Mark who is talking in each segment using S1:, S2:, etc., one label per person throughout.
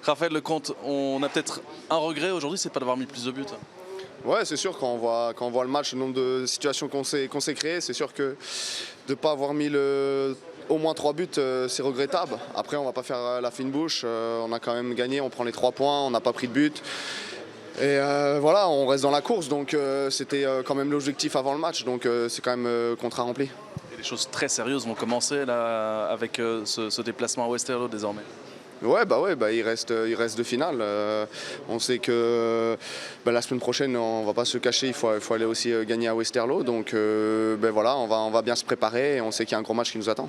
S1: Raphaël Lecomte, on a peut-être un regret aujourd'hui, c'est pas d'avoir mis plus de buts.
S2: Ouais, c'est sûr, quand on voit le match, le nombre de situations qu'on s'est créées, c'est sûr que de ne pas avoir mis au moins 3 buts, c'est regrettable. Après, on va pas faire la fine bouche, on a quand même gagné, on prend les 3 points, on n'a pas pris de but. Et voilà, on reste dans la course, donc c'était quand même l'objectif avant le match, donc c'est quand même contrat rempli.
S1: Et les choses très sérieuses vont commencer là, avec ce déplacement à Westerlo désormais.
S2: Ouais, il reste 2 finales. On sait que la semaine prochaine, on ne va pas se cacher, il faut aller aussi gagner à Westerlo. Donc voilà, on va bien se préparer et on sait qu'il y a un gros match qui nous attend.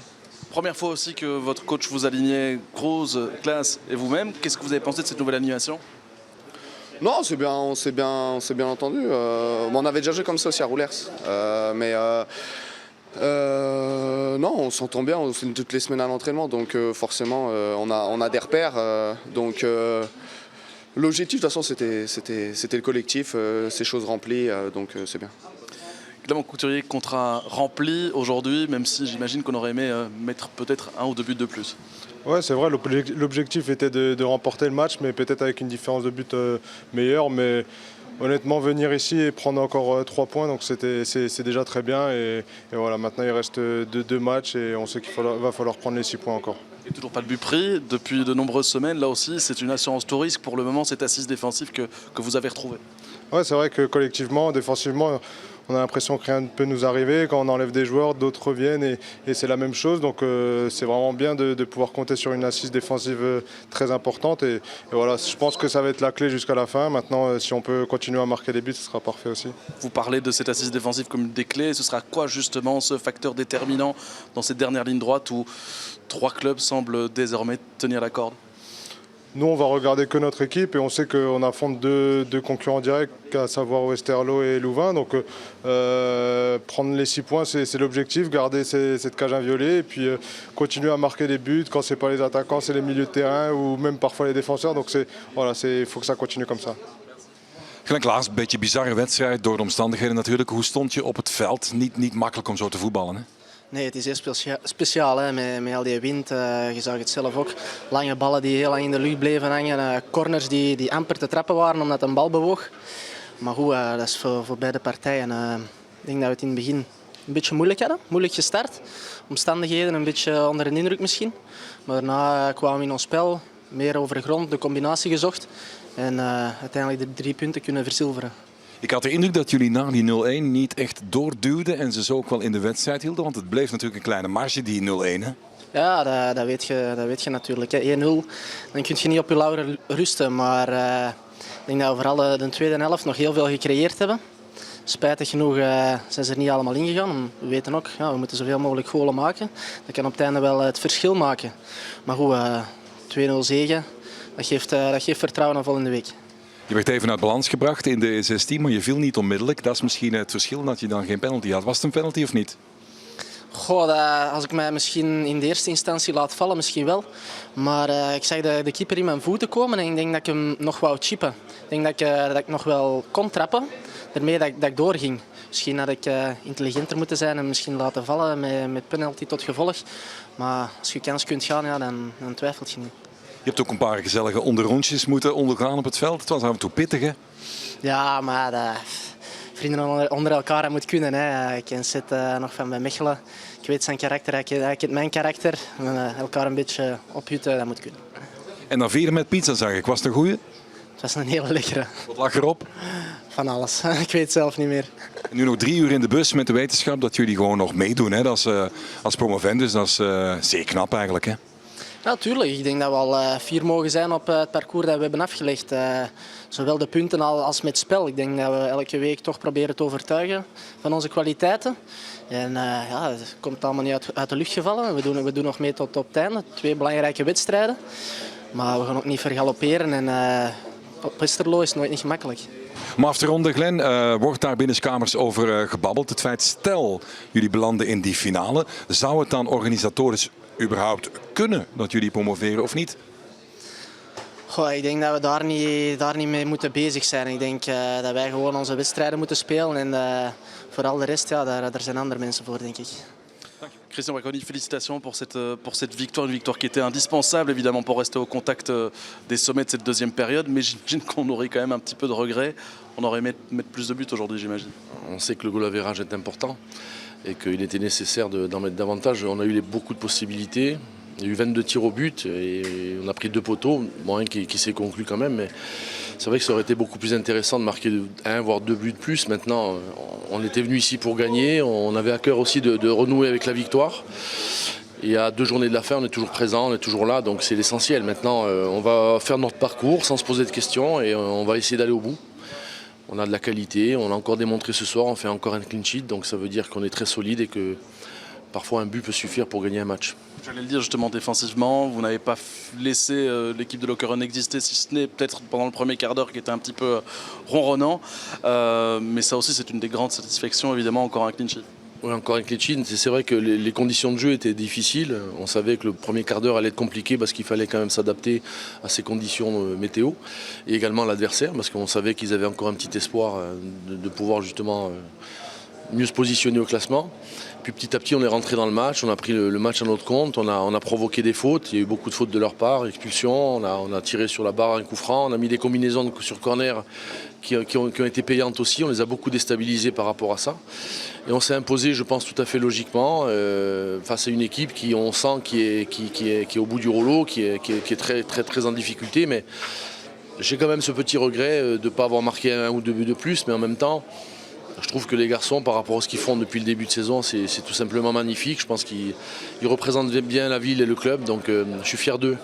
S1: Première fois aussi que votre coach vous alignait, Kroos, Klaas et vous-même. Qu'est-ce que vous avez pensé de cette nouvelle alignation?
S2: Non, on s'est bien entendu. On avait déjà joué comme ça aussi à Roulers. Non, on s'entend bien, on fait toutes les semaines à l'entraînement, donc forcément on a des repères. L'objectif de toute façon c'était le collectif, ces choses remplies, donc c'est bien.
S1: Clément Couturier, contrat rempli aujourd'hui, même si j'imagine qu'on aurait aimé mettre peut-être 1 ou 2 buts de plus.
S3: Ouais, c'est vrai, l'objectif était de remporter le match, mais peut-être avec une différence de but meilleure. Mais honnêtement, venir ici et prendre encore 3 points, donc c'est déjà très bien. Et voilà, maintenant il reste 2 matchs et on sait qu'il va falloir prendre les 6 points encore.
S1: Et toujours pas de but pris depuis de nombreuses semaines. Là aussi, c'est une assurance tout risque pour le moment, cette assise défensive que vous avez retrouvée.
S3: Ouais, c'est vrai que collectivement, défensivement, on a l'impression que rien ne peut nous arriver. Quand on enlève des joueurs, d'autres reviennent et c'est la même chose. Donc c'est vraiment bien de pouvoir compter sur une assise défensive très importante. Et voilà, je pense que ça va être la clé jusqu'à la fin. Maintenant, si on peut continuer à marquer des buts, ce sera parfait aussi.
S1: Vous parlez de cette assise défensive comme une des clés. Ce sera quoi justement ce facteur déterminant dans cette dernière ligne droite où 3 clubs semblent désormais tenir la corde?
S3: Nous, on va regarder que notre équipe et on sait qu'on affronte deux concurrents directs, à savoir Westerlo et Louvain. Donc prendre les 6 points, c'est l'objectif, garder cette cage inviolée et puis continuer à marquer des buts. Quand ce n'est pas les attaquants, c'est les milieux de terrain ou même parfois les défenseurs. Donc voilà, faut que ça continue comme ça.
S4: Glenn Klaas, een beetje bizarre wedstrijd door de omstandigheden natuurlijk. Hoe stond je op het veld? Niet makkelijk om zo te voetballen, hè?
S5: Nee, het is heel speciaal hè, met al die wind. Je zag het zelf ook. Lange ballen die heel lang in de lucht bleven hangen. Corners die amper te trappen waren omdat een bal bewoog. Maar goed, dat is voor beide partijen. Ik denk dat we het in het begin een beetje moeilijk hadden. Moeilijk gestart. Omstandigheden een beetje onder de indruk misschien. Maar daarna kwamen we in ons spel. Meer over de grond, de combinatie gezocht. En uiteindelijk de 3 punten kunnen verzilveren.
S4: Ik had de indruk dat jullie na die 0-1 niet echt doorduwden en ze zo ook wel in de wedstrijd hielden. Want het bleef natuurlijk een kleine marge, die 0-1. Hè?
S5: Ja, dat weet je natuurlijk. 1-0, dan kun je niet op je lauren rusten. Maar ik denk dat we vooral de tweede helft nog heel veel gecreëerd hebben. Spijtig genoeg zijn ze er niet allemaal ingegaan. We weten ook, ja, we moeten zoveel mogelijk goalen maken. Dat kan op het einde wel het verschil maken. Maar goed, 2-0 zege, dat geeft vertrouwen aan volgende week.
S4: Je werd even uit balans gebracht in de 16, maar je viel niet onmiddellijk. Dat is misschien het verschil dat je dan geen penalty had. Was het een penalty of niet?
S5: Goh, als ik mij misschien in de eerste instantie laat vallen, misschien wel. Maar ik zag de keeper in mijn voeten komen en ik denk dat ik hem nog wou chippen. Ik denk dat ik nog wel kon trappen, daarmee dat ik doorging. Misschien had ik intelligenter moeten zijn en misschien laten vallen met penalty tot gevolg. Maar als je kans kunt gaan, ja, dan twijfelt je niet.
S4: Je hebt ook een paar gezellige onderrondjes moeten ondergaan op het veld. Het was af en toe pittig, hè?
S5: Ja, maar vrienden onder elkaar, dat moet kunnen. Hè. Ik ken Seth nog van bij Mechelen. Ik weet zijn karakter, hij kent mijn karakter. Elkaar een beetje opjutten, dat moet kunnen.
S4: En dan vieren met pizza, zag ik. Was het een goeie?
S5: Het was een hele lekkere.
S4: Wat lag erop?
S5: Van alles. Ik weet het zelf niet meer.
S4: En nu nog 3 uur in de bus met de wetenschap dat jullie gewoon nog meedoen, hè? Als promovendus. Dat is zeer knap eigenlijk, hè?
S5: Ja, tuurlijk. Ik denk dat we al 4 mogen zijn op het parcours dat we hebben afgelegd. Zowel de punten als met het spel. Ik denk dat we elke week toch proberen te overtuigen van onze kwaliteiten. En ja, het komt allemaal niet uit de lucht gevallen. We doen nog mee tot op het einde. 2 belangrijke wedstrijden. Maar we gaan ook niet vergalopperen. En op Westerlo is het nooit niet gemakkelijk.
S4: Om af te ronden, Glenn, wordt daar binnenskamers over gebabbeld. Het feit, stel jullie belanden in die finale. Zou het dan organisatorisch überhaupt kunnen dat jullie promoveren of niet?
S5: Goh, ik denk dat we daar niet mee moeten bezig zijn. Ik denk dat wij gewoon onze wedstrijden moeten spelen. En vooral de rest, ja, daar zijn andere mensen voor, denk ik.
S1: Christian Braconi, félicitations pour cette victoire, une victoire qui était indispensable évidemment pour rester au contact des sommets de cette deuxième période, mais j'imagine qu'on aurait quand même un petit peu de regret. On aurait aimé mettre plus de buts aujourd'hui, j'imagine.
S6: On sait que le goal average est important et qu'il était nécessaire d'en mettre davantage. On a eu beaucoup de possibilités. Il y a eu 22 tirs au but et on a pris 2 poteaux, bon, un qui s'est conclu quand même. Mais c'est vrai que ça aurait été beaucoup plus intéressant de marquer 1 voire 2 buts de plus. Maintenant, on était venu ici pour gagner. On avait à cœur aussi de renouer avec la victoire. Et à 2 journées de la fin, on est toujours présent, on est toujours là, donc c'est l'essentiel. Maintenant, on va faire notre parcours sans se poser de questions et on va essayer d'aller au bout. On a de la qualité, on l'a encore démontré ce soir, on fait encore un clean sheet, donc ça veut dire qu'on est très solide et que parfois un but peut suffire pour gagner un match.
S1: J'allais le dire justement défensivement, vous n'avez pas laissé l'équipe de Lokeren exister, si ce n'est peut-être pendant le premier quart d'heure qui était un petit peu ronronnant. Mais ça aussi c'est une des grandes satisfactions, évidemment, encore un clean sheet.
S6: Oui, encore un clean sheet. C'est vrai que les conditions de jeu étaient difficiles. On savait que le premier quart d'heure allait être compliqué parce qu'il fallait quand même s'adapter à ces conditions météo. Et également à l'adversaire parce qu'on savait qu'ils avaient encore un petit espoir de pouvoir justement mieux se positionner au classement. Puis petit à petit, on est rentré dans le match, on a pris le match à notre compte, on a provoqué des fautes, il y a eu beaucoup de fautes de leur part, expulsion, on a tiré sur la barre un coup franc, on a mis des combinaisons sur corner qui ont été payantes aussi, on les a beaucoup déstabilisés par rapport à ça. Et on s'est imposé, je pense, tout à fait logiquement, face à une équipe qui, on sent, qui est au bout du rouleau, qui est très, très, très en difficulté, mais j'ai quand même ce petit regret de ne pas avoir marqué 1 ou 2 buts de plus, mais en même temps, je trouve que les garçons, par rapport à ce qu'ils font depuis le début de saison, c'est tout simplement magnifique. Je pense qu'ils représentent bien la ville et le club, donc je suis fier d'eux.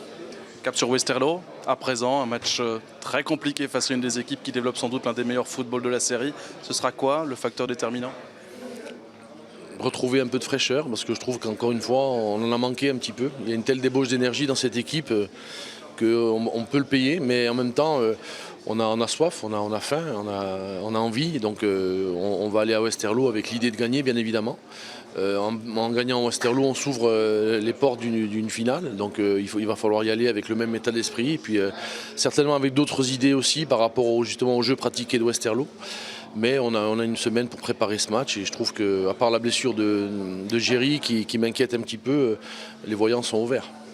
S1: Cap sur Westerlo, à présent, un match très compliqué face à une des équipes qui développe sans doute l'un des meilleurs footballs de la série. Ce sera quoi le facteur déterminant ?
S6: Retrouver un peu de fraîcheur, parce que je trouve qu'encore une fois, on en a manqué un petit peu. Il y a une telle débauche d'énergie dans cette équipe qu'on peut le payer, mais en même temps, on a soif, on a faim, on a envie. Donc on va aller à Westerlo avec l'idée de gagner, bien évidemment. En gagnant à Westerlo, on s'ouvre les portes d'une finale. Donc il va falloir y aller avec le même état d'esprit. Et puis certainement avec d'autres idées aussi par rapport justement au jeu pratiqué de Westerlo. Mais on a une semaine pour préparer ce match. Et je trouve qu'à part la blessure de Géry qui m'inquiète un petit peu, les voyants sont ouverts.